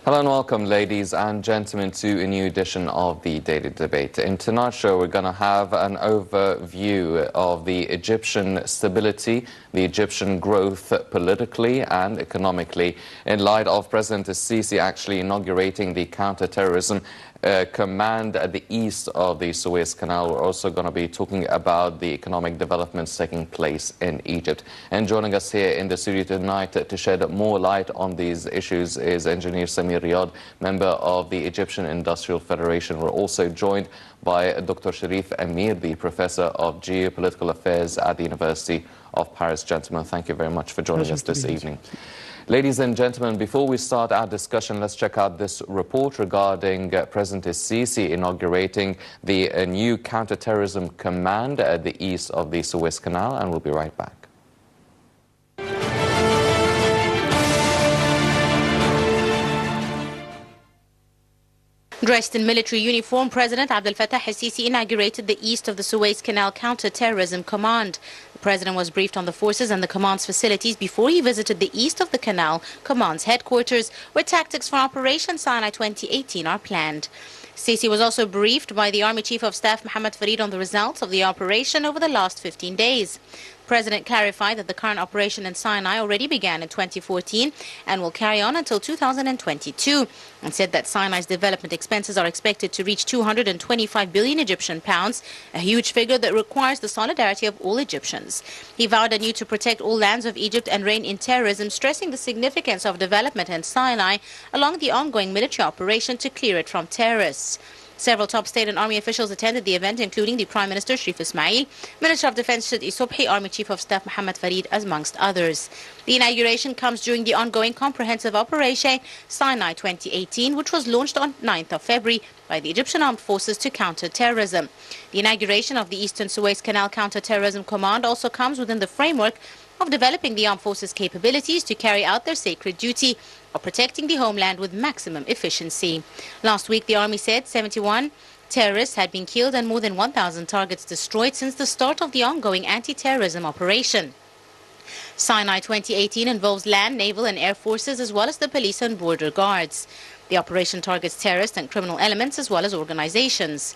Hello and welcome, ladies and gentlemen, to a new edition of the Daily Debate. In tonight's show, we're going to have an overview of the Egyptian stability, the Egyptian growth politically and economically, in light of President Sisi actually inaugurating the counter-terrorism command at the east of the Suez Canal. We're also going to be talking about the economic developments taking place in Egypt. And joining us here in the studio tonight to shed more light on these issues is Engineer Samir Riyad, member of the Egyptian Industrial Federation. We're also joined by Dr Cherif Amir, the Professor of Geopolitical Affairs at the University of Paris. Gentlemen, thank you very much for joining us this evening. Ladies and gentlemen, before we start our discussion, let's check out this report regarding President Sisi inaugurating the new counter-terrorism command at the east of the Suez Canal, and we'll be right back. Dressed in military uniform, President Abdel Fattah al-Sisi inaugurated the east of the Suez Canal Counter-Terrorism Command. The President was briefed on the forces and the command's facilities before he visited the east of the canal command's headquarters, where tactics for Operation Sinai 2018 are planned. Sisi was also briefed by the Army Chief of Staff Mohammed Farid on the results of the operation over the last 15 days. The President clarified that the current operation in Sinai already began in 2014 and will carry on until 2022, and said that Sinai's development expenses are expected to reach 225 billion Egyptian pounds, a huge figure that requires the solidarity of all Egyptians. He vowed anew to protect all lands of Egypt and rein in terrorism, stressing the significance of development in Sinai along the ongoing military operation to clear it from terrorists. Several top state and army officials attended the event, including the Prime Minister Sharif Ismail, Minister of Defense Shadi Subhi, Army Chief of Staff Mohammed Farid, amongst others. The inauguration comes during the ongoing comprehensive Operation Sinai 2018, which was launched on 9th of February by the Egyptian Armed Forces to counter terrorism. The inauguration of the Eastern Suez Canal Counter-Terrorism Command also comes within the framework of developing the armed forces' capabilities to carry out their sacred duty of protecting the homeland with maximum efficiency. Last week, the army said 71 terrorists had been killed and more than 1,000 targets destroyed since the start of the ongoing anti-terrorism operation. Sinai 2018 involves land, naval and air forces as well as the police and border guards. The operation targets terrorist and criminal elements as well as organizations.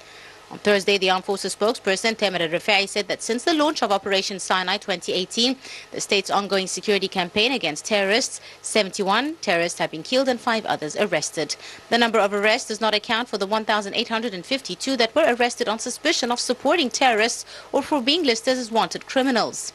On Thursday, the Armed Forces spokesperson Tamer al-Rifai said that since the launch of Operation Sinai 2018, the state's ongoing security campaign against terrorists, 71 terrorists have been killed and 5 others arrested. The number of arrests does not account for the 1,852 that were arrested on suspicion of supporting terrorists or for being listed as wanted criminals.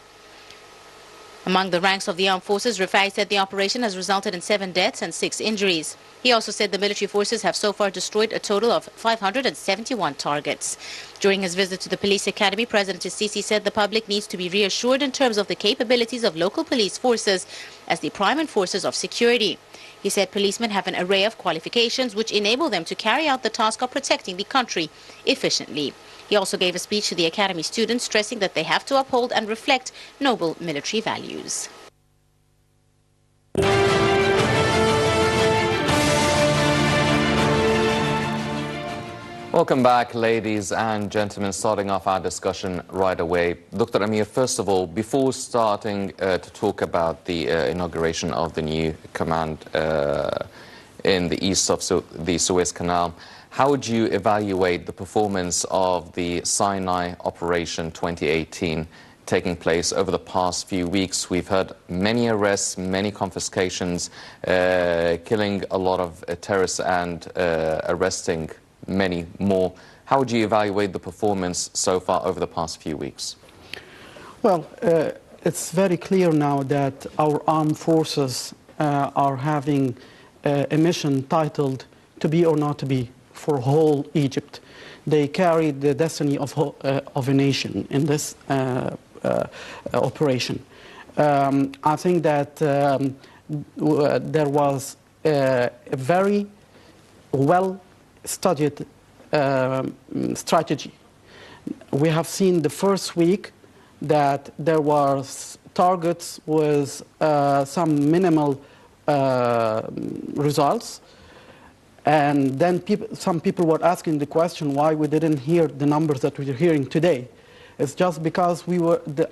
Among the ranks of the armed forces, Rifai said the operation has resulted in 7 deaths and 6 injuries. He also said the military forces have so far destroyed a total of 571 targets. During his visit to the police academy, President Sisi said the public needs to be reassured in terms of the capabilities of local police forces as the prime enforcers of security. He said policemen have an array of qualifications which enable them to carry out the task of protecting the country efficiently. He also gave a speech to the academy students, stressing that they have to uphold and reflect noble military values. Welcome back, ladies and gentlemen. Starting off our discussion right away. Dr. Amir, first of all, before starting to talk about the inauguration of the new command in the east of the Suez Canal, how would you evaluate the performance of the Sinai Operation 2018 taking place over the past few weeks? We've heard many arrests, many confiscations, killing a lot of terrorists and arresting many more. How would you evaluate the performance so far over the past few weeks? Well, it's very clear now that our armed forces are having a mission titled "To Be or Not to Be" for whole Egypt. They carry the destiny of a nation in this operation. I think that there was a very well-studied strategy. We have seen the first week that there was targets with some minimal results. And then some people were asking the question why we didn't hear the numbers that we're hearing today. It's just because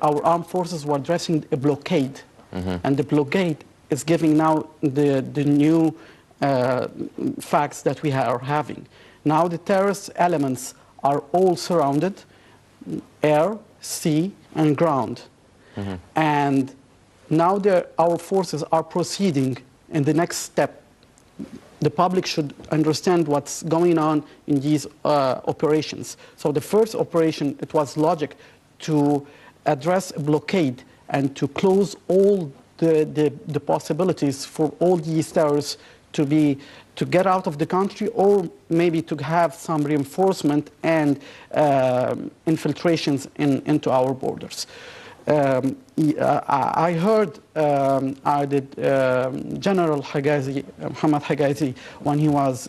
our armed forces were addressing a blockade. And the blockade is giving now the new facts that we are having. Now the terrorist elements are all surrounded, air, sea, and ground. And now our forces are proceeding in the next step. The public should understand what's going on in these operations. So the first operation, it was logic to address a blockade and to close all the possibilities for all these terrorists to get out of the country, or maybe to have some reinforcement and infiltrations into our borders. I heard General Higazi, Muhammad Higazi, when he was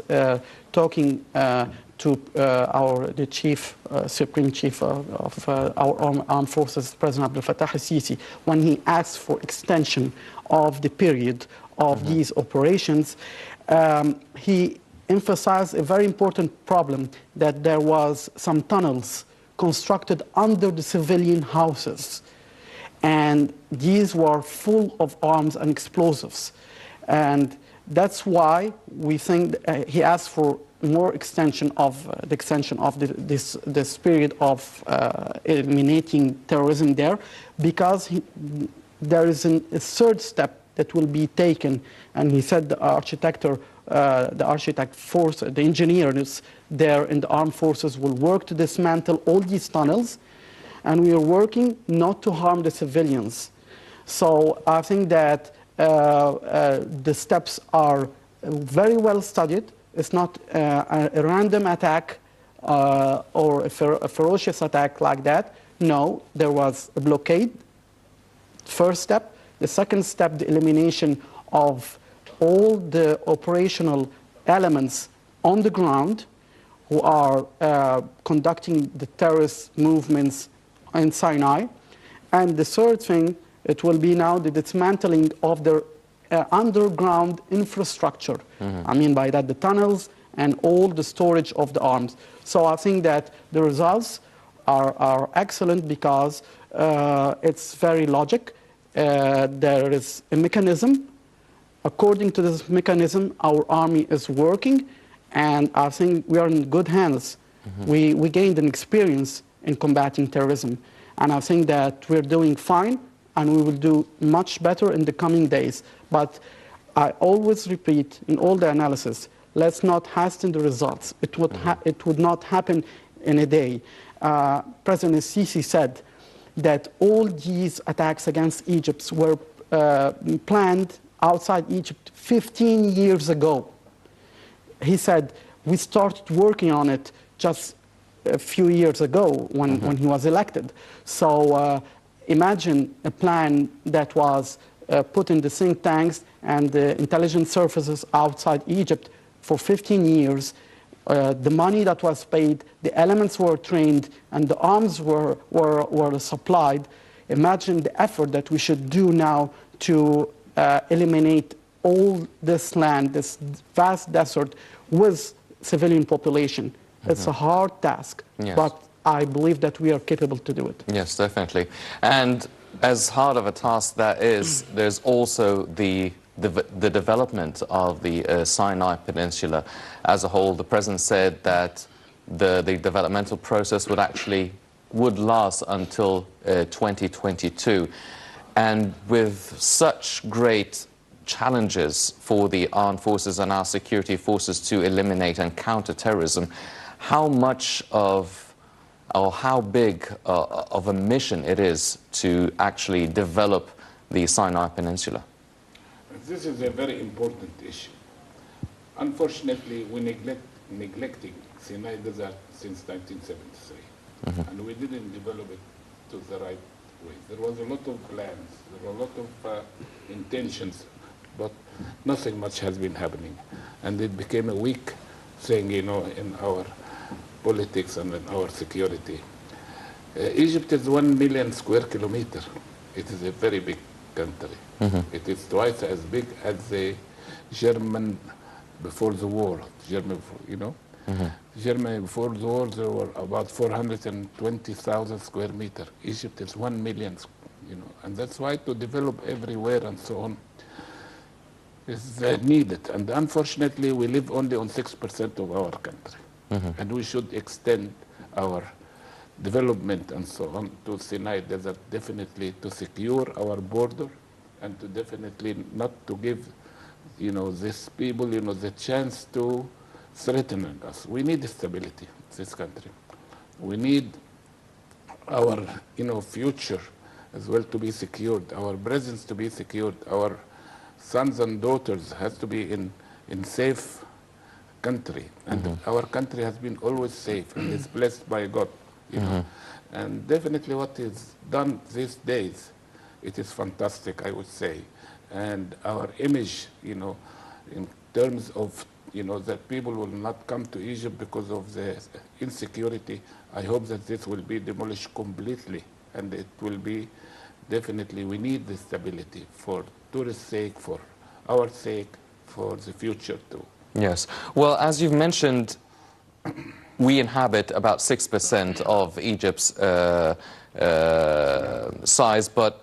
talking to the chief, supreme chief of our armed forces, President Abdel Fattah al-Sisi, when he asked for extension of the period of these operations, he emphasized a very important problem, that there was some tunnels constructed under the civilian houses. And these were full of arms and explosives. And that's why we think he asked for more extension of this period of eliminating terrorism there, because there is a third step that will be taken. And he said the architect force, the engineers there in the armed forces will work to dismantle all these tunnels, and we are working not to harm the civilians. So I think that the steps are very well studied. It's not a random attack or a ferocious attack like that. No, there was a blockade, first step. The second step, the elimination of all the operational elements on the ground who are conducting the terrorist movements in Sinai. And the third thing, it will be now the dismantling of their underground infrastructure. I mean by that the tunnels and all the storage of the arms. So I think that the results are excellent, because it's very logic. There is a mechanism. According to this mechanism, our army is working, and I think we are in good hands. We gained an experience in combating terrorism, and I think that we're doing fine, and we will do much better in the coming days. But I always repeat in all the analysis, let's not hasten the results. It would not happen in a day. President Sisi said that all these attacks against Egypt were planned outside Egypt 15 years ago. He said we started working on it just a few years ago when he was elected. So imagine a plan that was put in the think tanks and the intelligence services outside Egypt for 15 years. The money that was paid, the elements were trained, and the arms were supplied. Imagine the effort that we should do now to eliminate all this land, this vast desert, with civilian population. It's a hard task, but I believe that we are capable to do it. Yes, definitely. And as hard of a task that is, there's also the development of the Sinai Peninsula as a whole. The President said that the developmental process would last until 2022. And with such great challenges for the armed forces and our security forces to eliminate and counter terrorism, how much of, or how big of a mission it is to actually develop the Sinai Peninsula? This is a very important issue. Unfortunately, we neglecting Sinai Desert since 1973, and we didn't develop it to the right way. There was a lot of plans, there were a lot of intentions, but nothing much has been happening. And it became a weak thing, you know, in our politics and in our security. Egypt is 1 million square kilometers. It is a very big country. It is twice as big as the German before the war. Germany, you know, Germany before the war, there were about 420,000 square meters. Egypt is 1 million, you know, and that's why to develop everywhere and so on, is needed. And unfortunately, we live only on 6% of our country. And we should extend our development and so on to Sinai Desert, definitely to secure our border and to definitely not to give, these people, the chance to threaten us. We need stability in this country. We need our, future as well to be secured, our presence to be secured, our sons and daughters has to be in safe country, and our country has been always safe and is blessed by God, and definitely what is done these days, it is fantastic, I would say, and our image, in terms of, that people will not come to Egypt because of the insecurity. I hope that this will be demolished completely, and it will be definitely, we need the stability for tourists' sake, for our sake, for the future too. Yes. Well, as you've mentioned, we inhabit about 6% of Egypt's size, but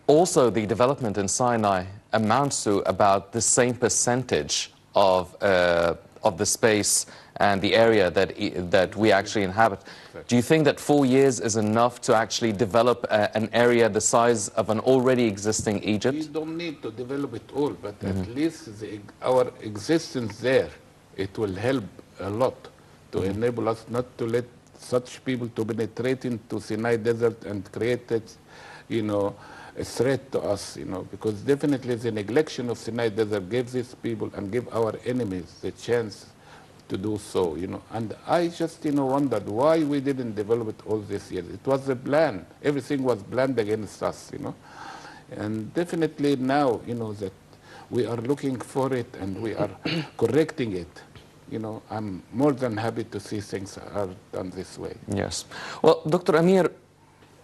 also the development in Sinai amounts to about the same percentage of the space and the area that we actually inhabit. Do you think that 4 years is enough to actually develop an area the size of an already existing Egypt? We don't need to develop it all, but at least our existence there, it will help a lot to enable us not to let such people to penetrate into Sinai Desert and create it, a threat to us, because definitely the neglection of Sinai Desert gives these people and give our enemies the chance to do so, And I just, wondered why we didn't develop it all these years. It was a plan. Everything was planned against us, And definitely now, that we are looking for it and we are correcting it. I'm more than happy to see things are done this way. Yes. Well, Dr. Amir,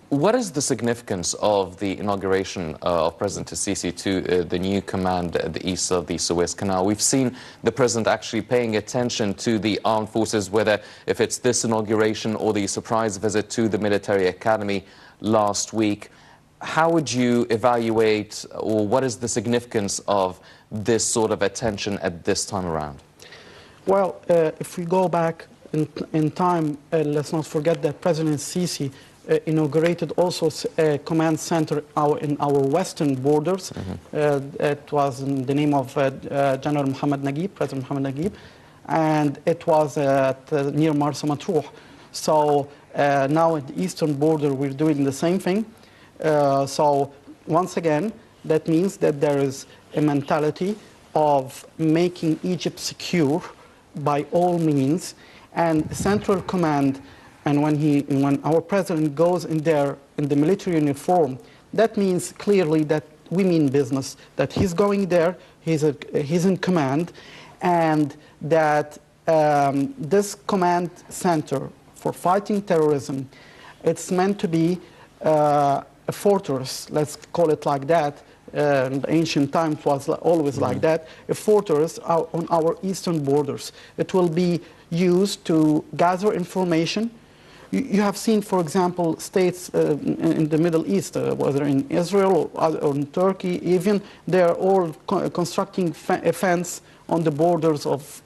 what is the significance of the inauguration of President Sisi to the new command at the east of the Suez Canal? We've seen the president actually paying attention to the armed forces, whether if it's this inauguration or the surprise visit to the military academy last week. How would you evaluate, or what is the significance of this sort of attention at this time around? Well, if we go back in time, let's not forget that President Sisi inaugurated also a command center in our western borders. It was in the name of General Mohammed Naguib, President Mohammed Naguib, and it was near Marsa Matruh. So now at the eastern border, we're doing the same thing. So once again, that means that there is a mentality of making Egypt secure by all means, and Central Command. And when our president goes in there in the military uniform, that means clearly that we mean business, that he's going there, he's in command, and that this command center for fighting terrorism, it's meant to be a fortress, let's call it like that. In ancient times was always like that, a fortress on our eastern borders. It will be used to gather information. You have seen, for example, states in the Middle East, whether in Israel or in Turkey even, they are all constructing a fence on the borders of...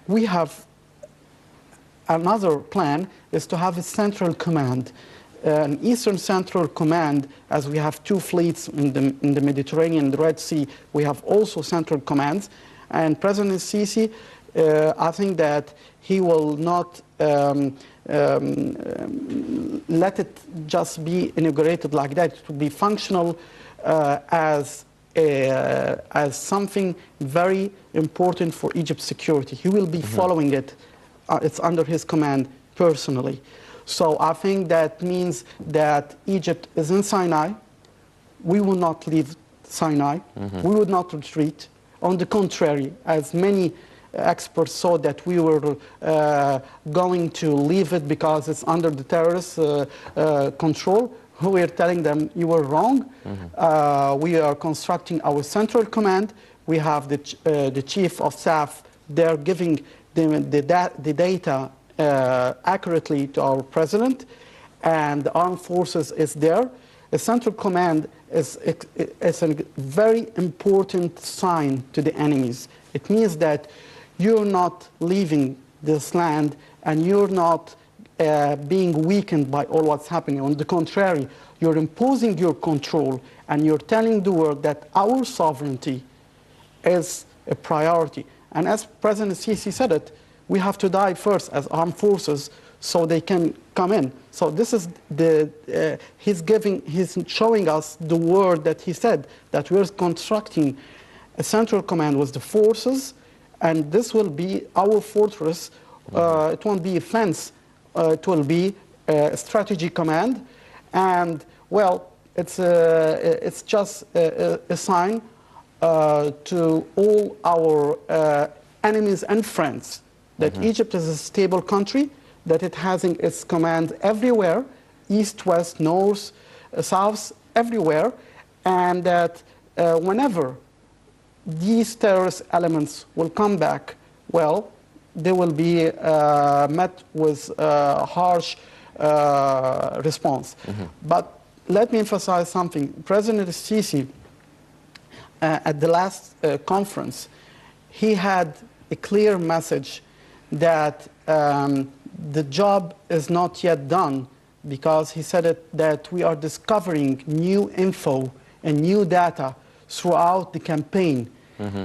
we have another plan, is to have a central command, an Eastern Central Command, as we have two fleets in the Mediterranean and the Red Sea. We have also central commands. And President Sisi, I think that he will not let it just be inaugurated like that. It will be functional as something very important for Egypt's security. He will be following it. It's under his command personally. So I think that means that Egypt is in Sinai. We will not leave Sinai. We would not retreat. On the contrary, as many experts saw that we were going to leave it because it's under the terrorist control, we are telling them you were wrong. We are constructing our central command. We have the chief of staff there giving the data accurately to our president, and the armed forces is there. a central command is a very important sign to the enemies. It means that you're not leaving this land and you're not being weakened by all what's happening. On the contrary, you're imposing your control and you're telling the world that our sovereignty is a priority. And as President Sisi said it, we have to die first as armed forces so they can come in. So this is he's showing us the word that he said, that we're constructing a central command with the forces, and this will be our fortress. It won't be a fence, it will be a strategy command. And well, it's just a sign to all our enemies and friends that Egypt is a stable country, that it has its command everywhere, east, west, north, south, everywhere, and that whenever these terrorist elements will come back, well, they will be met with harsh response. But let me emphasize something. President Sisi, at the last conference, he had a clear message that the job is not yet done, because he said that we are discovering new info and new data throughout the campaign.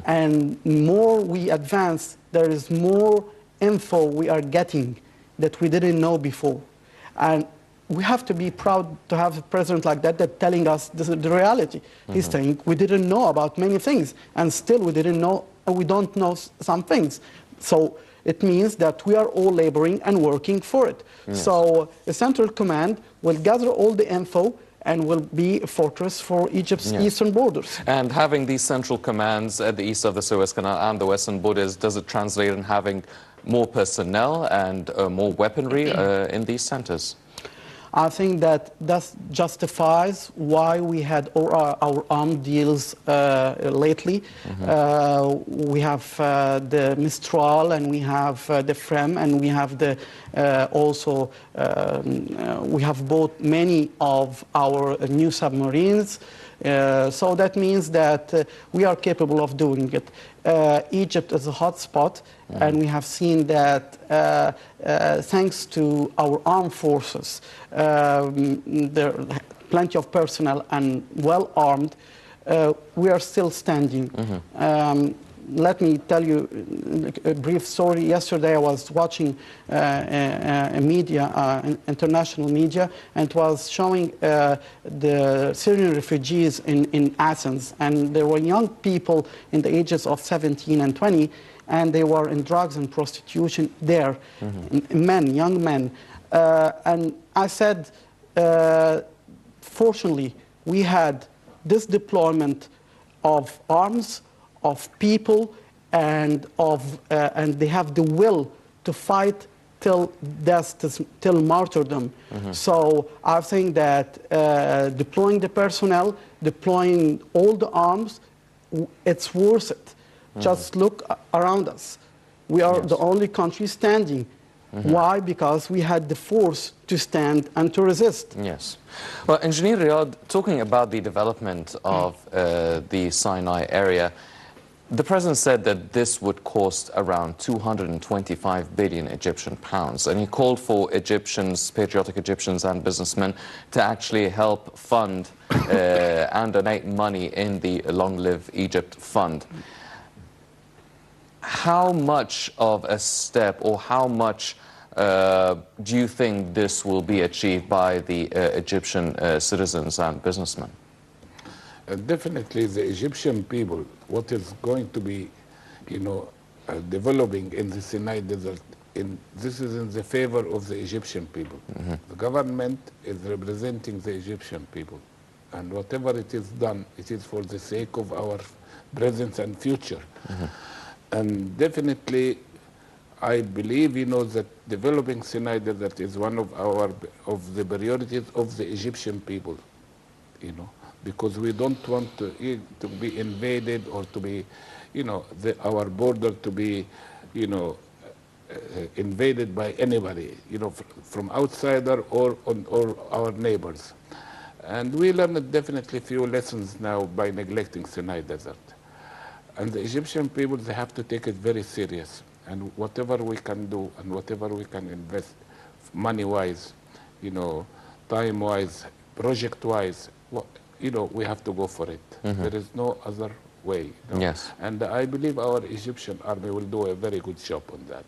And more we advance, there is more info we are getting that we didn't know before. And we have to be proud to have a president like that telling us the reality. He's saying we didn't know about many things, and still we don't know some things. So it means that we are all laboring and working for it. Yes. So a central command will gather all the info and will be a fortress for Egypt's eastern borders. And having these central commands at the east of the Suez Canal and the western borders, does it translate in having more personnel and more weaponry in these centers? I think that justifies why we had our armed deals lately. We have the Mistral, and we have the FREM, and we have also we have bought many of our new submarines. So that means that we are capable of doing it. Egypt is a hot spot, and we have seen that thanks to our armed forces, there are plenty of personnel and well armed, we are still standing. Let me tell you a brief story. Yesterday I was watching international media, and it was showing the Syrian refugees in Athens, and there were young people in the ages of 17 and 20, and they were in drugs and prostitution there, men, young men. And I said, fortunately, we had this deployment of arms, of people, and they have the will to fight till death, till martyrdom. So I think that deploying the personnel, deploying all the arms, it's worth it. Just look around us. We are the only country standing. Why? Because we had the force to stand and to resist. Yes. Well, Engineer Riyad, talking about the development of the Sinai area, the President said that this would cost around 225 billion Egyptian pounds, and he called for Egyptians, patriotic Egyptians and businessmen to actually help fund and donate money in the Long Live Egypt Fund. How much of a step, or how much do you think this will be achieved by the Egyptian citizens and businessmen? Definitely the Egyptian people, what is going to be, developing in the Sinai Desert, this is in the favor of the Egyptian people. The government is representing the Egyptian people, and whatever it is done, it is for the sake of our present and future. And definitely, I believe, that developing Sinai Desert is one of the priorities of the Egyptian people, because we don't want to be invaded, or to be, our border to be, invaded by anybody, from outsider or our neighbors. And we learned definitely few lessons now by neglecting Sinai Desert. And the Egyptian people, they have to take it very serious. And whatever we can do and whatever we can invest money-wise, time-wise, project-wise, we have to go for it. There is no other way. Yes. And I believe our Egyptian army will do a very good job on that.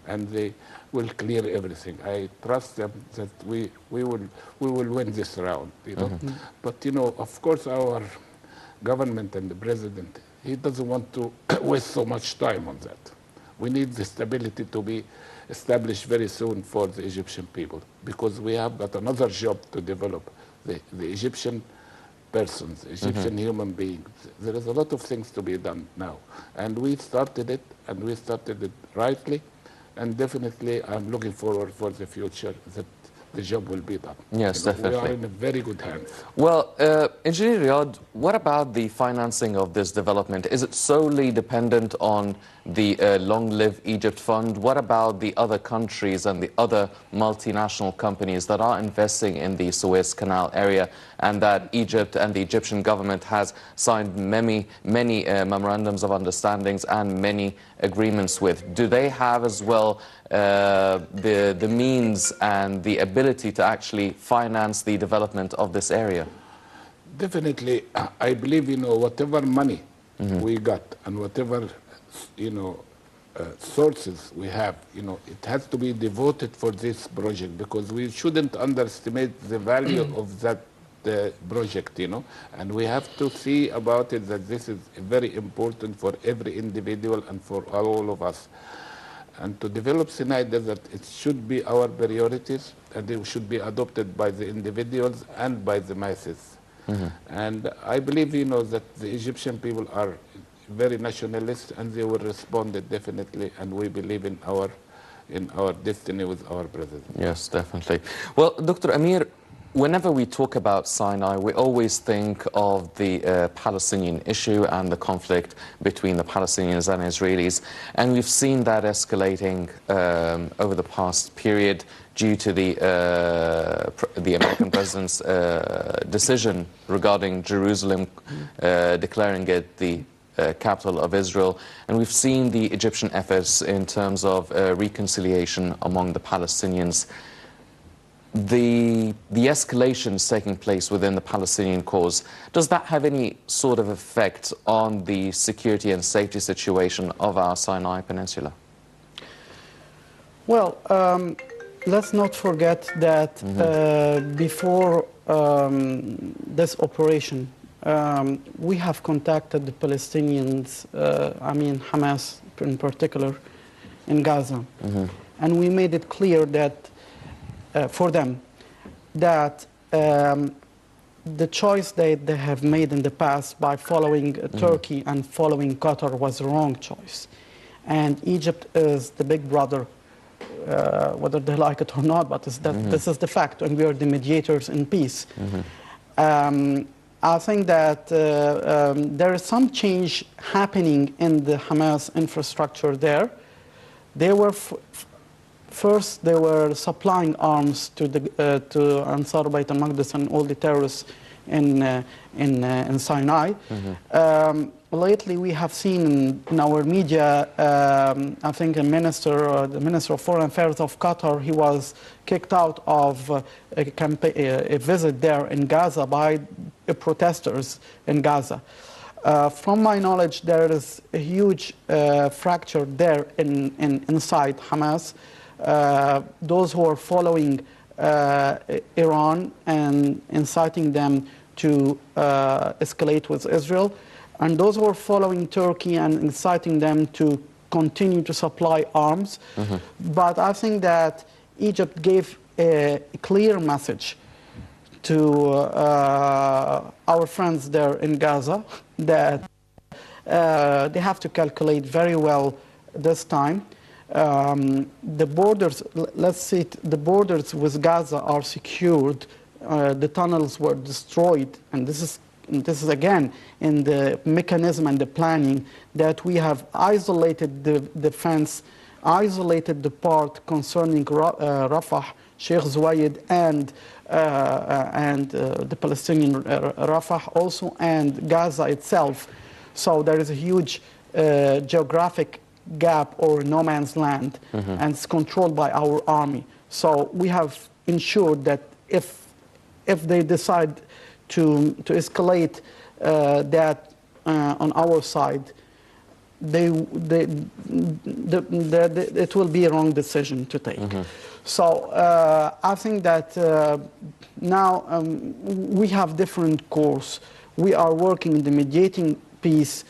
And they will clear everything. I trust them that we will win this round. But of course, our government and the president, he doesn't want to waste so much time on that. We need the stability to be established very soon for the Egyptian people, because we have got another job to develop, the Egyptian persons, Egyptian human beings. There is a lot of things to be done now. And we started it, and we started it rightly. And definitely, I'm looking forward for the future that the job will be done. Yes, definitely. We are in a very good hands. Well, Engineer Riyad, what about the financing of this development? Is it solely dependent on the Long Live Egypt Fund? What about the other countries and the other multinational companies that are investing in the Suez Canal area, and that Egypt and the Egyptian government has signed many memorandums of understandings and many agreements with? Do they have as well the means and the ability to actually finance the development of this area? Definitely, I believe, whatever money we got and whatever, sources we have, it has to be devoted for this project, because we shouldn't underestimate the value of that project, and we have to see about it that this is very important for every individual and for all of us. And to develop Sinai Desert, it should be our priorities, and it should be adopted by the individuals and by the masses. And I believe, that the Egyptian people are very nationalist, and they will respond definitely, and we believe in our destiny with our president. Yes, definitely. Well, Dr. Amir, whenever we talk about Sinai, we always think of the Palestinian issue and the conflict between the Palestinians and Israelis. And we've seen that escalating over the past period due to the American president's decision regarding Jerusalem, declaring it the capital of Israel. And we've seen the Egyptian efforts in terms of reconciliation among the Palestinians. The escalations taking place within the Palestinian cause, does that have any sort of effect on the security and safety situation of our Sinai Peninsula? Well, let's not forget that before this operation, we have contacted the Palestinians, Hamas in particular, in Gaza. And we made it clear that for them that the choice they have made in the past by following Turkey and following Qatar was the wrong choice. And Egypt is the big brother, whether they like it or not, but this is the fact, and we are the mediators in peace. I think that there is some change happening in the Hamas infrastructure there. They were first, they were supplying arms to Ansar Bayt al-Maqdis and all the terrorists in Sinai. Lately, we have seen in our media, I think the Minister of Foreign Affairs of Qatar, he was kicked out of a visit there in Gaza by protesters in Gaza. From my knowledge, there is a huge fracture there inside Hamas. Those who are following Iran and inciting them to escalate with Israel, and those who are following Turkey and inciting them to continue to supply arms. But I think that Egypt gave a clear message to our friends there in Gaza that they have to calculate very well this time. The borders, let's say, the borders with Gaza are secured. The tunnels were destroyed, and this is again in the mechanism and the planning that we have isolated the fence, isolated the part concerning Rafah Sheikh Zayed and the Palestinian Rafah also, and Gaza itself. So there is a huge geographic gap or no man's land, and it's controlled by our army. So we have ensured that if they decide to escalate that on our side, it will be a wrong decision to take. So I think that now we have different course. We are working in the mediating piece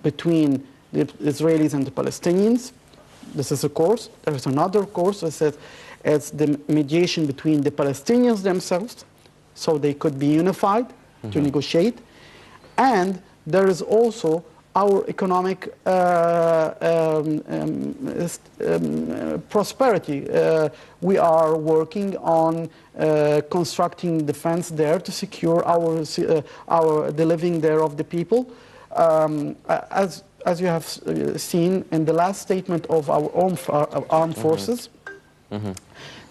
between the Israelis and the Palestinians. This is a course. There is another course that says it's the mediation between the Palestinians themselves, so they could be unified to negotiate. And there is also our economic prosperity. We are working on constructing defense there to secure the living there of the people. As you have seen in the last statement of our own armed forces,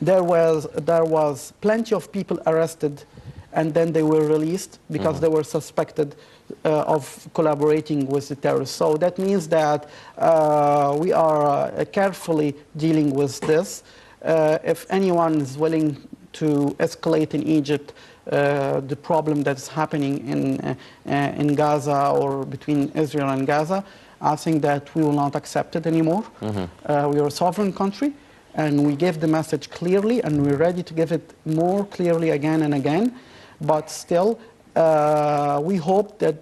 there was plenty of people arrested, and then they were released because they were suspected of collaborating with the terrorists. So that means that we are carefully dealing with this. If anyone is willing to escalate in Egypt the problem that's happening in Gaza or between Israel and Gaza, I think that we will not accept it anymore. We are a sovereign country, and we gave the message clearly, and we're ready to give it more clearly again and again. But still, we hope that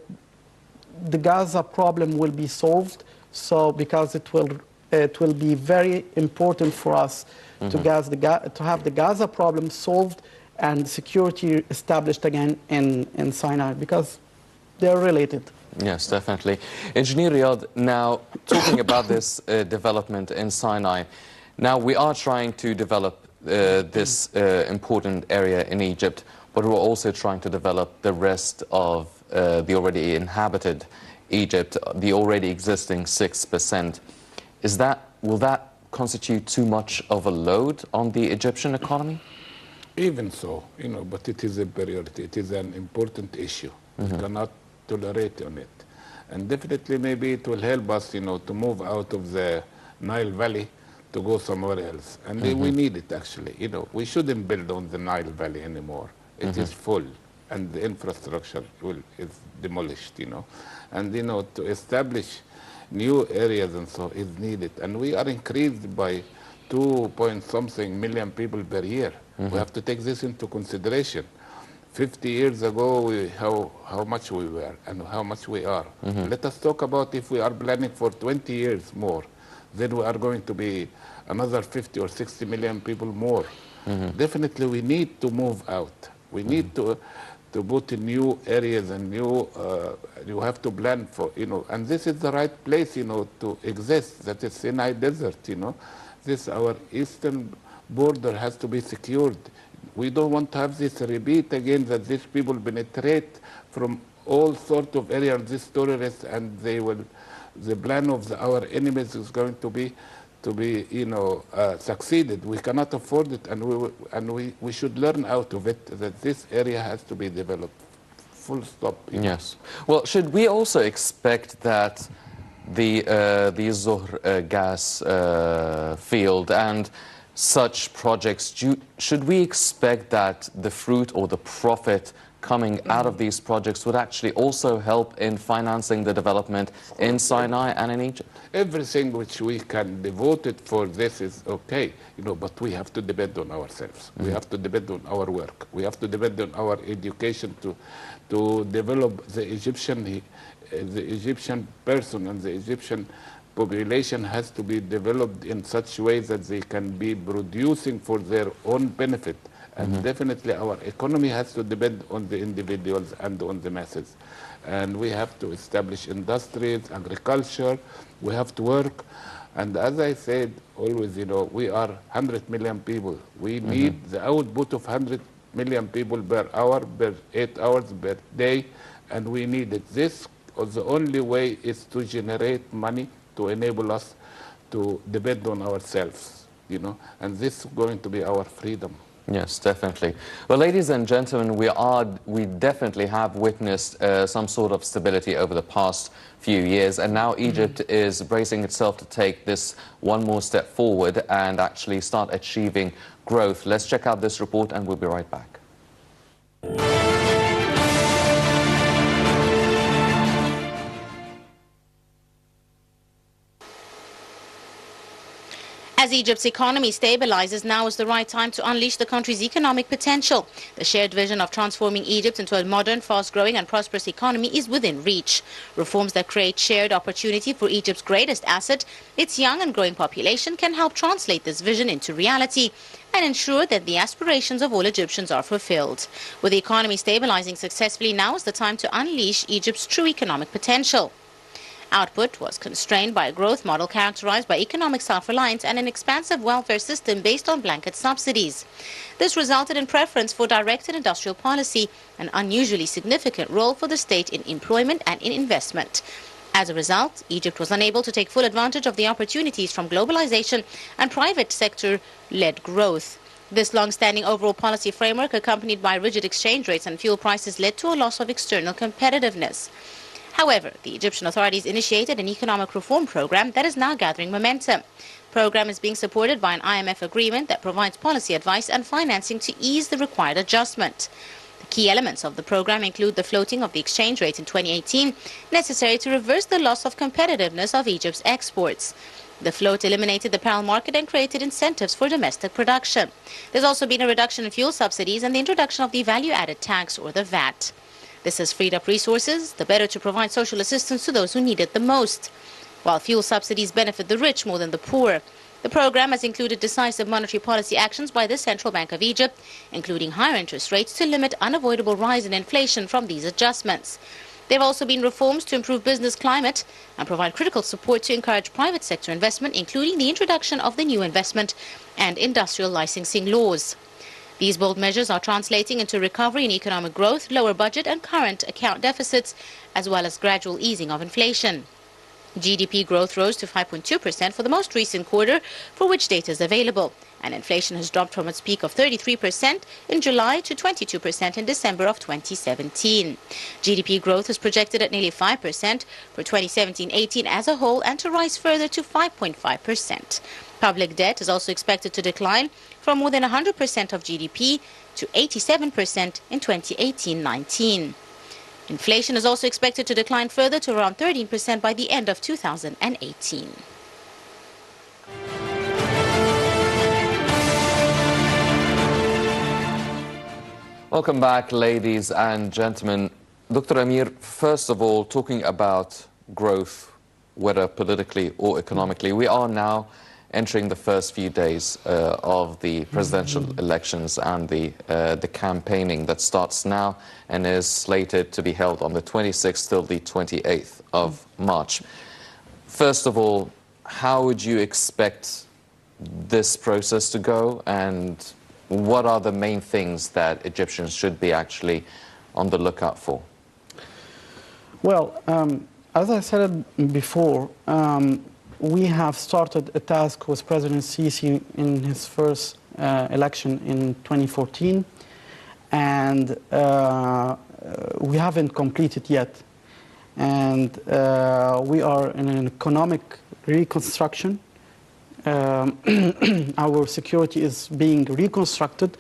the Gaza problem will be solved, so because it will be very important for us to have the Gaza problem solved and security established again in Sinai, because they're related. Yes, definitely. Engineer Riyad, now talking about this development in Sinai, now we are trying to develop this important area in Egypt, but we're also trying to develop the rest of the already inhabited Egypt, the already existing 6%. Will that constitute too much of a load on the Egyptian economy? Even so, but it is a priority. It is an important issue. We cannot tolerate on it. And definitely maybe it will help us, to move out of the Nile Valley to go somewhere else. And we need it, actually. We shouldn't build on the Nile Valley anymore. It is full, and the infrastructure is demolished, And, to establish new areas and so is needed. And we are increased by 2-point-something million people per year. We have to take this into consideration. 50 years ago, how much we were and how much we are. Let us talk about if we are planning for 20 years more, then we are going to be another 50 or 60 million people more. Definitely we need to move out. We need to put in new areas and you have to plan for, and this is the right place, to exist. That is Sinai Desert, This, our eastern border has to be secured. We don't want to have this repeat again, that these people penetrate from all sorts of areas, these terrorists, and the plan of our enemies is going to be succeeded. We cannot afford it, and we should learn out of it that this area has to be developed. Full stop. Yes. Well, should we also expect that the Zohr gas field and such projects, should we expect that the fruit or the profit coming out of these projects would actually also help in financing the development in Sinai and in Egypt? Everything which we can devote it for this is okay, but we have to depend on ourselves. We have to depend on our work. We have to depend on our education to develop the Egyptian person, and the Egyptian population has to be developed in such ways that they can be producing for their own benefit. And definitely our economy has to depend on the individuals and on the masses. And we have to establish industries, agriculture, we have to work. And as I said, always, we are 100 million people. We need the output of 100 million people per hour, per 8 hours, per day, and we need it. This, the only way is to generate money to enable us to depend on ourselves. you know, and this is going to be our freedom. Yes, definitely. Well, ladies and gentlemen, we definitely have witnessed some sort of stability over the past few years, and now Egypt is bracing itself to take this one more step forward and actually start achieving growth. Let's check out this report and we'll be right back. As Egypt's economy stabilizes, now is the right time to unleash the country's economic potential. The shared vision of transforming Egypt into a modern, fast-growing and prosperous economy is within reach. Reforms that create shared opportunity for Egypt's greatest asset, its young and growing population, can help translate this vision into reality and ensure that the aspirations of all Egyptians are fulfilled. With the economy stabilizing successfully, now is the time to unleash Egypt's true economic potential. Output was constrained by a growth model characterized by economic self-reliance and an expansive welfare system based on blanket subsidies. This resulted in preference for directed industrial policy, an unusually significant role for the state in employment and in investment. As a result, Egypt was unable to take full advantage of the opportunities from globalization and private sector-led growth. This long-standing overall policy framework, accompanied by rigid exchange rates and fuel prices, led to a loss of external competitiveness. However, the Egyptian authorities initiated an economic reform program that is now gathering momentum. The program is being supported by an IMF agreement that provides policy advice and financing to ease the required adjustment. The key elements of the program include the floating of the exchange rate in 2018, necessary to reverse the loss of competitiveness of Egypt's exports. The float eliminated the parallel market and created incentives for domestic production. There's also been a reduction in fuel subsidies and the introduction of the value-added tax, or the VAT. This has freed up resources, the better to provide social assistance to those who need it the most. While fuel subsidies benefit the rich more than the poor, the program has included decisive monetary policy actions by the Central Bank of Egypt, including higher interest rates to limit unavoidable rise in inflation from these adjustments. There have also been reforms to improve business climate and provide critical support to encourage private sector investment, including the introduction of the new investment and industrial licensing laws. These bold measures are translating into recovery in economic growth, lower budget and current account deficits, as well as gradual easing of inflation. GDP growth rose to 5.2% for the most recent quarter, for which data is available, and inflation has dropped from its peak of 33% in July to 22% in December of 2017. GDP growth is projected at nearly 5% for 2017-18 as a whole, and to rise further to 5.5%. Public debt is also expected to decline from more than 100% of GDP to 87% in 2018-19. Inflation is also expected to decline further to around 13% by the end of 2018. Welcome back, ladies and gentlemen. Dr. Amir, first of all, talking about growth, whether politically or economically, we are now entering the first few days of the presidential elections and the campaigning that starts now and is slated to be held on the 26th till the 28th of March. First of all, how would you expect this process to go, and what are the main things that Egyptians should be actually on the lookout for? Well, as I said before, we have started a task with President Sisi in his first election in 2014, and we haven't completed yet. And we are in an economic reconstruction. Our security is being reconstructed.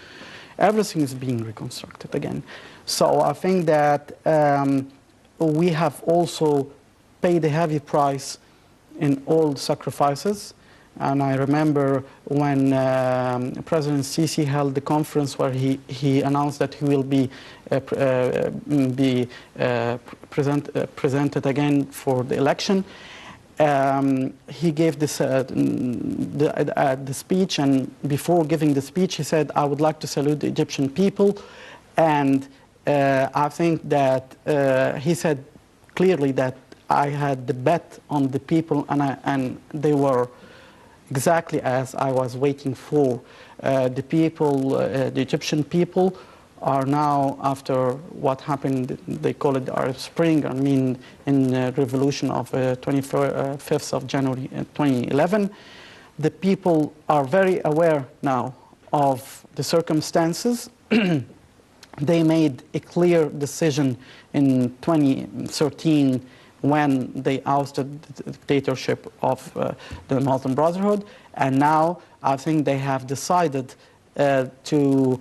Everything is being reconstructed again. So I think that we have also paid a heavy price in all sacrifices. And I remember when President Sisi held the conference where he announced that he will be presented again for the election. He gave this the speech, and before giving the speech, he said, "I would like to salute the Egyptian people." And I think that he said clearly that I had the bet on the people, and they were exactly as I was waiting for. The people, the Egyptian people, are now, after what happened, they call it the Arab Spring, I mean, in the revolution of 25th of January 2011, The people are very aware now of the circumstances. They made a clear decision in 2013 when they ousted the dictatorship of the Muslim Brotherhood, and now I think they have decided to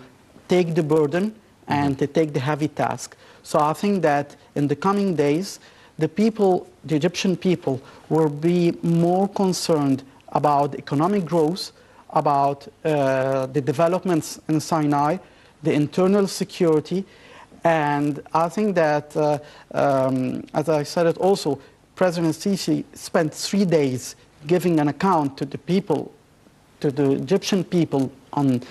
take the burden and to take the heavy task. So I think that in the coming days, the people, the Egyptian people, will be more concerned about economic growth, about the developments in Sinai, the internal security, and I think that, as I said it also, President Sisi spent 3 days giving an account to the people, to the Egyptian people on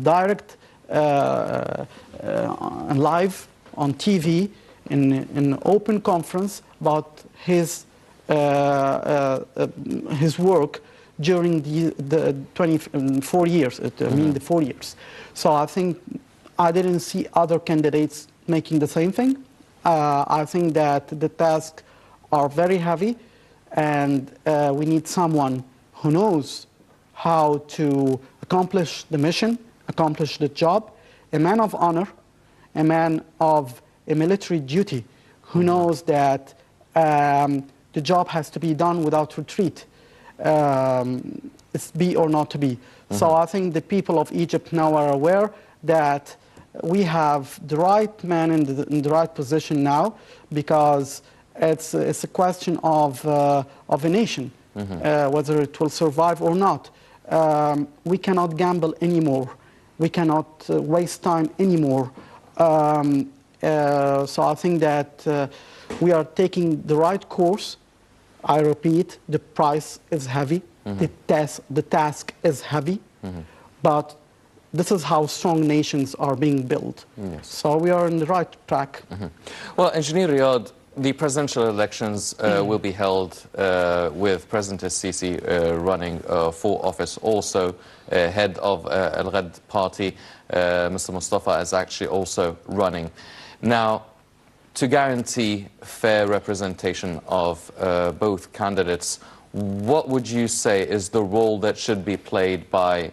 direct, live, on TV, in an open conference about his work during the 24 years, I mean the 4 years. So I think I didn't see other candidates making the same thing. I think that the tasks are very heavy, and we need someone who knows how to accomplish the mission, accomplish the job, a man of honor, a man of a military duty, who knows that the job has to be done without retreat. It's be or not to be. So I think the people of Egypt now are aware that we have the right man in the right position now, because it's a question of a nation, whether it will survive or not. We cannot gamble anymore. We cannot waste time anymore. So I think that we are taking the right course. I repeat, the price is heavy, the task is heavy, but this is how strong nations are being built. Yes. So we are on the right track. Well, Engineer Riyad, the presidential elections will be held with President Sisi running for office. Also, head of Al-Ghad party, Mr. Mustafa, is actually also running. Now, to guarantee fair representation of both candidates, what would you say is the role that should be played by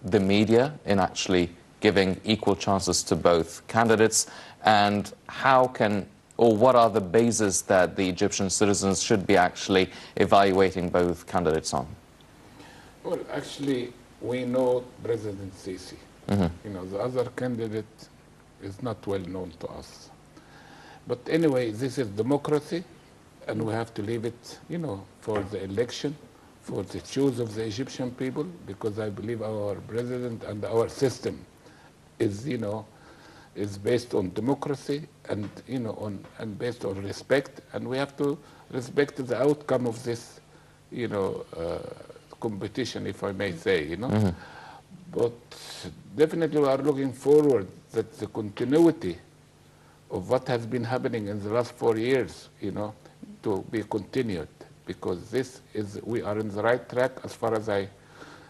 the media in actually giving equal chances to both candidates, and how can, or what are the bases that the Egyptian citizens should be actually evaluating both candidates on? Well, actually, we know President Sisi. You know, the other candidate is not well known to us. But anyway, this is democracy, and we have to leave it, you know, for the election, for the choice of the Egyptian people, because I believe our president and our system is, you know, is based on democracy and, you know, and based on respect, and we have to respect the outcome of this, you know, competition, if I may say, you know. But definitely we are looking forward that the continuity of what has been happening in the last 4 years, you know, to be continued, because this is, we are in the right track as far as I,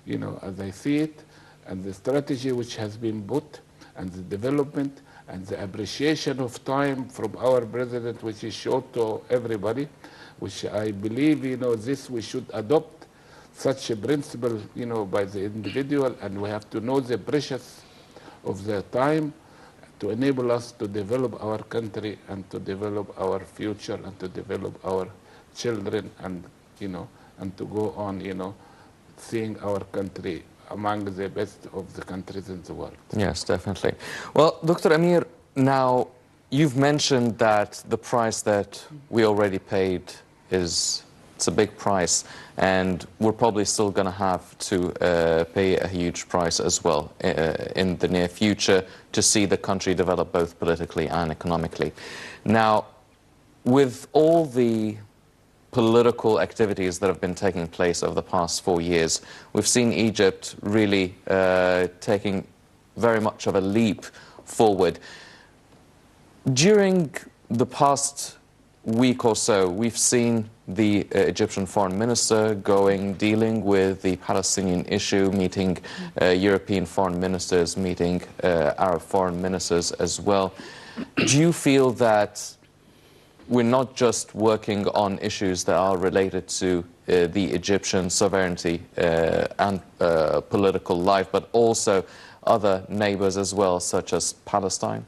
you know, as I see it, and the strategy which has been put, and the development, and the appreciation of time from our president, which is shown to everybody, which I believe, you know, this we should adopt such a principle, you know, by the individual, and we have to know the precious of the time to enable us to develop our country and to develop our future and to develop our children, and, you know, and to go on, you know, seeing our country among the best of the countries in the world. Yes, definitely. Well, Dr. Amir, now you've mentioned that the price that we already paid is, it's a big price, and we're probably still going to have to pay a huge price as well in the near future to see the country develop both politically and economically. Now, with all the political activities that have been taking place over the past 4 years, we've seen Egypt really taking very much of a leap forward. During the past week or so, we've seen the Egyptian foreign minister dealing with the Palestinian issue, meeting European foreign ministers, meeting Arab foreign ministers as well. Do you feel that we're not just working on issues that are related to the Egyptian sovereignty and political life, but also other neighbors as well, such as Palestine?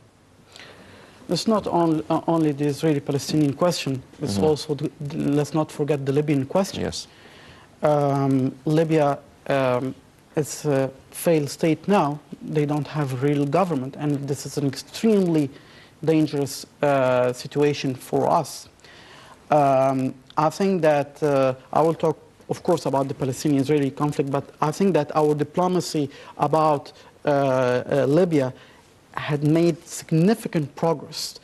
It's not only the Israeli-Palestinian question. It's also, let's not forget the Libyan question. Yes. Libya is a failed state now. They don't have a real government, and this is an extremely dangerous situation for us. I think that I will talk, of course, about the Palestinian-Israeli conflict, but I think that our diplomacy about Libya had made significant progress.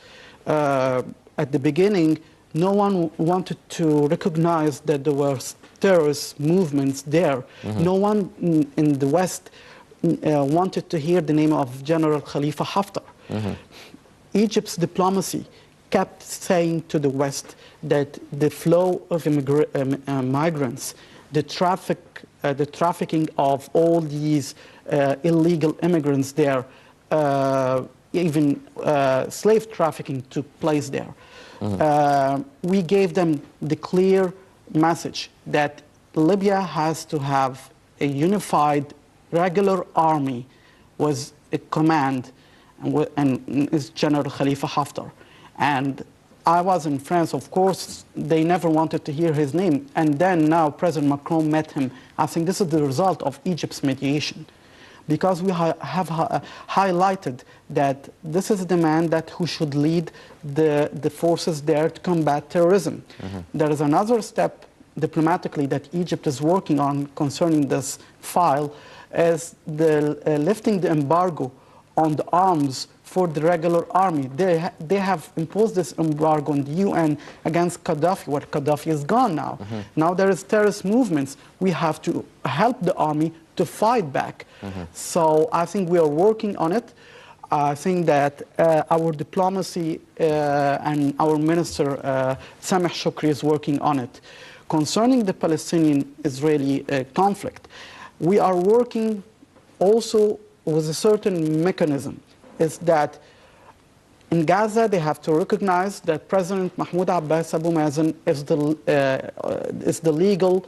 At the beginning, no one wanted to recognize that there were terrorist movements there. No one in the West wanted to hear the name of General Khalifa Haftar. Egypt's diplomacy kept saying to the West that the flow of migrants, the trafficking of all these illegal immigrants there, even slave trafficking took place there. We gave them the clear message that Libya has to have a unified regular army with a command, and is General Khalifa Haftar. And I was in France, of course, they never wanted to hear his name. And then now President Macron met him. I think this is the result of Egypt's mediation, because we have highlighted that this is the man who should lead the forces there to combat terrorism. There is another step diplomatically that Egypt is working on concerning this file, is lifting the embargo on the arms for the regular army. They have imposed this embargo on the UN against Gaddafi, where Gaddafi is gone now. Now there is terrorist movements. We have to help the army to fight back. So I think we are working on it. I think that our diplomacy and our minister, Sameh Shukri, is working on it. Concerning the Palestinian-Israeli conflict, we are working also with a certain mechanism. Is that in Gaza they have to recognize that President Mahmoud Abbas Abu Mazen is the legal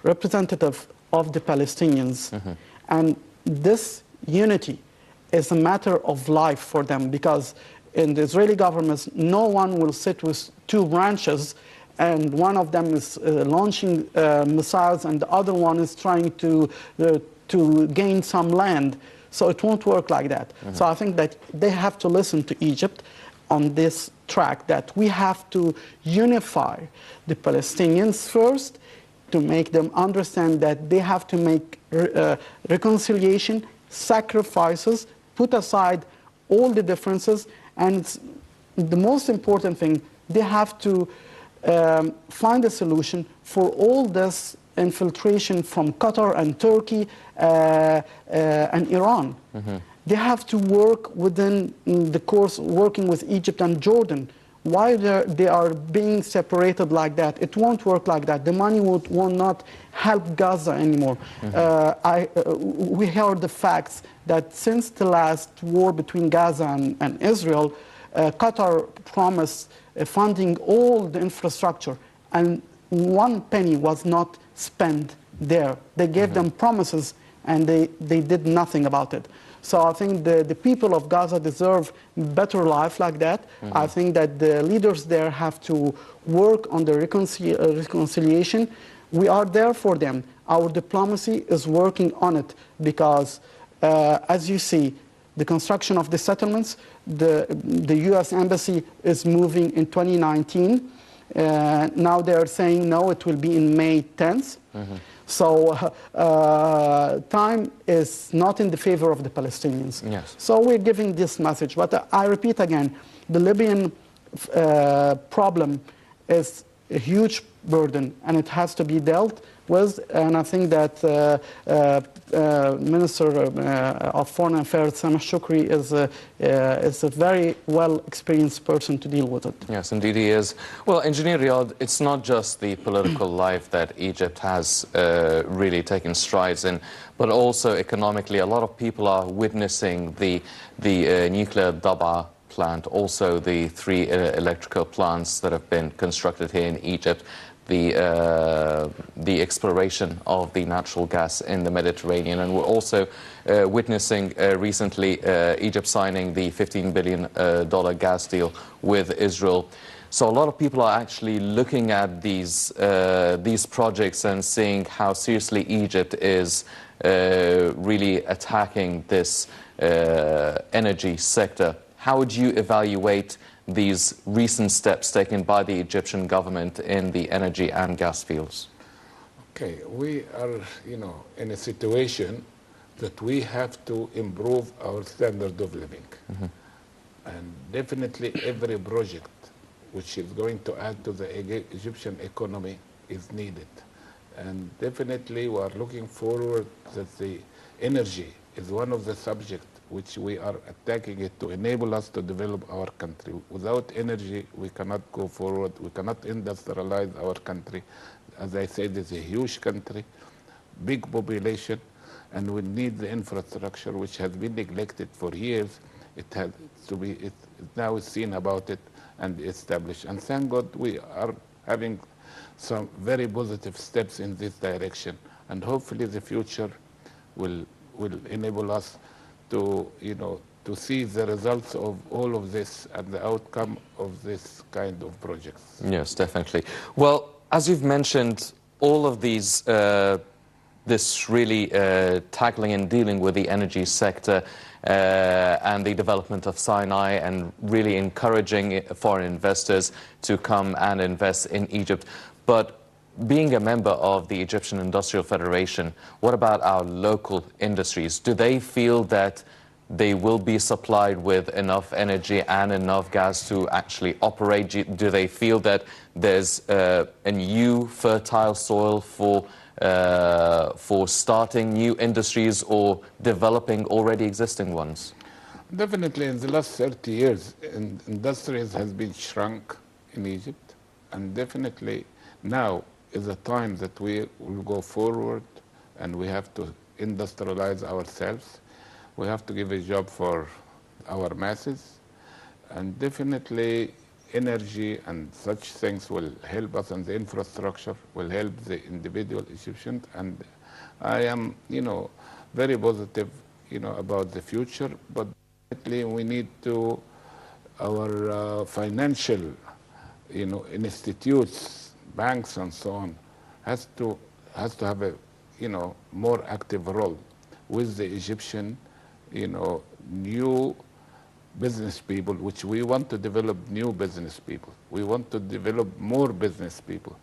representative of the Palestinians. And this unity is a matter of life for them, because in the Israeli government, no one will sit with two branches and one of them is launching missiles and the other one is trying to gain some land. So it won't work like that. So I think that they have to listen to Egypt on this track, that we have to unify the Palestinians first, to make them understand that they have to make reconciliation, sacrifices, put aside all the differences, and it's the most important thing, they have to find a solution for all this infiltration from Qatar and Turkey and Iran. They have to work within the course, working with Egypt and Jordan. Why they are being separated like that? It won't work like that. The money will not help Gaza anymore. We heard the facts that since the last war between Gaza and Israel, Qatar promised funding all the infrastructure, and one penny was not spent there. They gave them promises, and they did nothing about it. So I think the people of Gaza deserve better life like that. I think that the leaders there have to work on the reconciliation. We are there for them. Our diplomacy is working on it, because as you see, the construction of the settlements, the U.S. Embassy is moving in 2019. Now they are saying, no, it will be in May 10th. So time is not in the favor of the Palestinians. Yes. So we're giving this message. But I repeat again, the Libyan problem is a huge burden, and it has to be dealt with. And I think that Minister of Foreign Affairs, Sameh Shukri, is a very well-experienced person to deal with it. Yes, indeed he is. Well, Engineer Riyad, it's not just the political life that Egypt has really taken strides in, but also economically. A lot of people are witnessing the nuclear Daba plant, also the 3 electrical plants that have been constructed here in Egypt. the exploration of the natural gas in the Mediterranean. And we're also witnessing recently Egypt signing the $15 billion gas deal with Israel. So a lot of people are actually looking at these projects and seeing how seriously Egypt is really attacking this energy sector. How would you evaluate these recent steps taken by the Egyptian government in the energy and gas fields? Okay, we are, in a situation that we have to improve our standard of living. And definitely every project which is going to add to the Egyptian economy is needed. And definitely we are looking forward that the energy is one of the subjects which we are attacking it to enable us to develop our country. Without energy, we cannot go forward. We cannot industrialize our country. As I said, it's a huge country, big population, and we need the infrastructure which has been neglected for years. It has to be, now it's seen about it and established. And thank God we are having some very positive steps in this direction. And hopefully the future will enable us to, to see the results of all of this and the outcome of this kind of projects. Yes, definitely. Well, as you've mentioned, all of these, this really tackling and dealing with the energy sector and the development of Sinai and really encouraging foreign investors to come and invest in Egypt. But being a member of the Egyptian Industrial Federation, what about our local industries? Do they feel that they will be supplied with enough energy and enough gas to actually operate? Do they feel that there's a new fertile soil for starting new industries or developing already existing ones? Definitely in the last 30 years, industries has been shrunk in Egypt, and definitely now is a time that we will go forward and we have to industrialize ourselves. We have to give a job for our masses, and definitely energy and such things will help us, and the infrastructure will help the individual Egyptians. And I am, very positive, about the future, but definitely we need to, our financial, institutes, banks and so on, has to have a, more active role with the Egyptian, new business people, which we want to develop new business people. We want to develop more business people.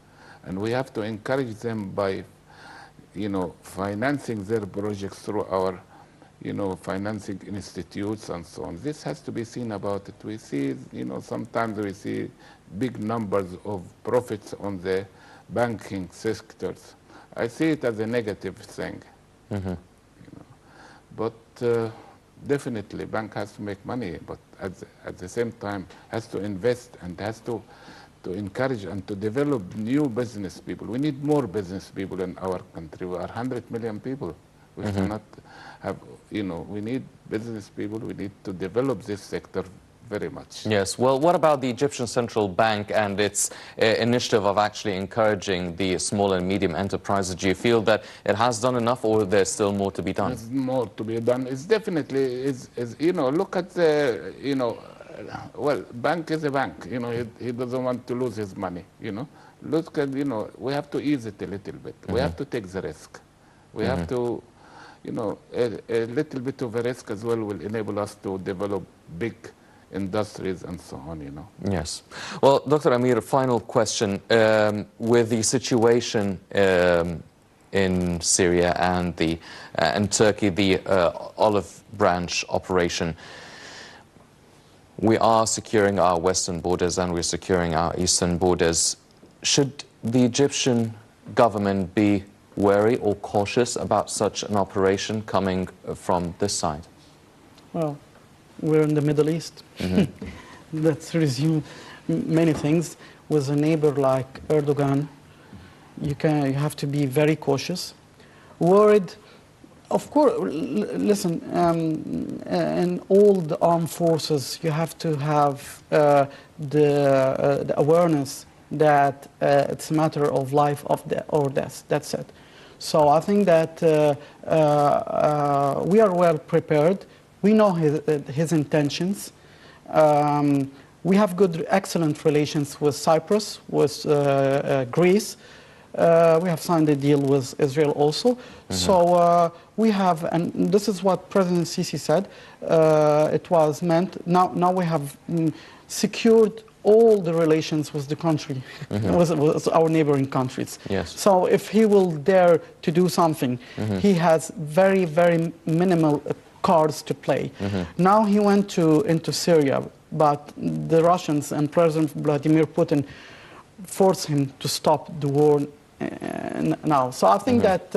And we have to encourage them by, financing their projects through our, financing institutes and so on. This has to be seen about it. We see, sometimes we see big numbers of profits on the banking sectors. I see it as a negative thing. But definitely bank has to make money, but at the same time has to invest and has to encourage and to develop new business people. We need more business people in our country. We are 100 million people. We cannot have, we need business people. We need to develop this sector very much. Yes. Well, what about the Egyptian Central Bank and its initiative of actually encouraging the small and medium enterprises? Do you feel that it has done enough, or there's still more to be done? There's more to be done. It's definitely, look at the, well, bank is a bank. He doesn't want to lose his money, Look at, we have to ease it a little bit. We have to take the risk. We have to, a little bit of a risk as well will enable us to develop big industries and so on, Yes. Well, Dr. Amir, final question. With the situation in Syria and Turkey, the olive branch operation, we are securing our western borders and we're securing our eastern borders. Should the Egyptian government be wary or cautious about such an operation coming from this side? Well, we're in the Middle East. Let's resume many things. With a neighbor like Erdogan, you have to be very cautious. Worried, of course, listen, in all the armed forces, you have to have the awareness that it's a matter of life or death. That's it. So I think that we are well prepared. We know his intentions. We have excellent relations with Cyprus, with Greece. We have signed a deal with Israel also. So we have, and this is what President Sisi said, it was meant, now we have secured all the relations with the country, with our neighboring countries. Yes. So if he will dare to do something, he has very, very minimal cards to play. Now he went into Syria, but the Russians and President Vladimir Putin forced him to stop the war now. So I think that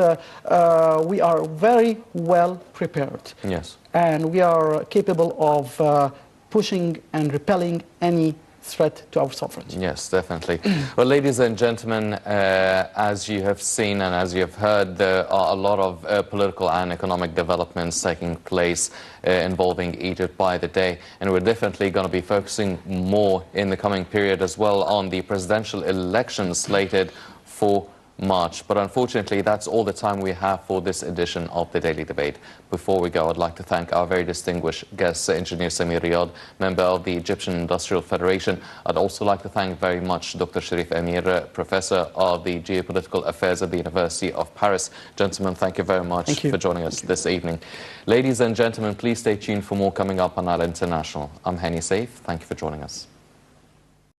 we are very well prepared. Yes. And we are capable of pushing and repelling any threat to our sovereignty. Yes, definitely. Well, ladies and gentlemen, as you have seen and as you have heard, there are a lot of political and economic developments taking place involving Egypt by the day, and we're definitely going to be focusing more in the coming period as well on the presidential elections slated for March. But unfortunately, that's all the time we have for this edition of the Daily Debate. Before we go, I'd like to thank our very distinguished guest, Engineer Samir Riyad, member of the Egyptian Industrial Federation. I'd also like to thank very much Dr Cherif Amir, Professor of the Geopolitical Affairs at the University of Paris. Gentlemen, thank you very much for joining us this evening. Ladies and gentlemen, please stay tuned for more coming up on Al International. I'm Hani Saif. Thank you for joining us.